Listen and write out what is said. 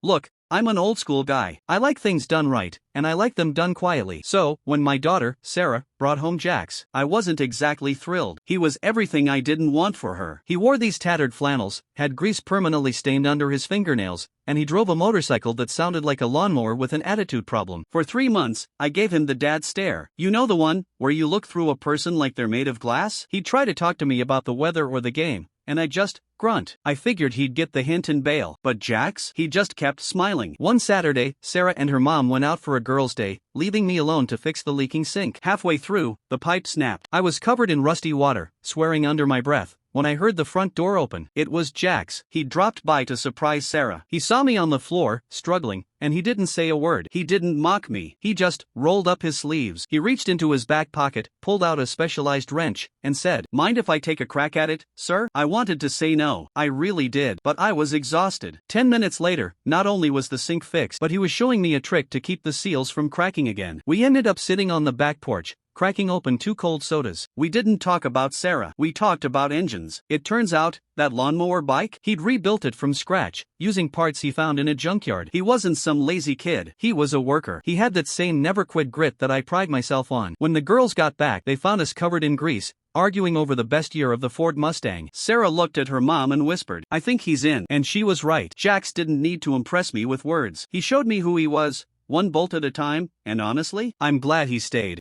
Look, I'm an old school guy. I like things done right, and I like them done quietly. So, when my daughter, Sarah, brought home Jax, I wasn't exactly thrilled. He was everything I didn't want for her. He wore these tattered flannels, had grease permanently stained under his fingernails, and he drove a motorcycle that sounded like a lawnmower with an attitude problem. For 3 months, I gave him the dad stare. You know the one, where you look through a person like they're made of glass? He'd try to talk to me about the weather or the game, and I just grunt. I figured he'd get the hint and bail. But Jax? He just kept smiling. One Saturday, Sarah and her mom went out for a girls' day, leaving me alone to fix the leaking sink. Halfway through, the pipe snapped. I was covered in rusty water, swearing under my breath, when I heard the front door open. It was Jax. He dropped by to surprise Sarah. He saw me on the floor, struggling, and he didn't say a word. He didn't mock me. He just rolled up his sleeves. He reached into his back pocket, pulled out a specialized wrench, and said, "Mind if I take a crack at it, sir?" I wanted to say no. I really did. But I was exhausted. 10 minutes later, not only was the sink fixed, but he was showing me a trick to keep the seals from cracking again. We ended up sitting on the back porch, cracking open 2 cold sodas. We didn't talk about Sarah. We talked about engines. It turns out, that lawnmower bike, he'd rebuilt it from scratch, using parts he found in a junkyard. He wasn't some lazy kid. He was a worker. He had that same never-quit grit that I pride myself on. When the girls got back, they found us covered in grease, arguing over the best year of the Ford Mustang. Sarah looked at her mom and whispered, "I think he's in." And she was right. Jax didn't need to impress me with words. He showed me who he was, one bolt at a time, and honestly, I'm glad he stayed.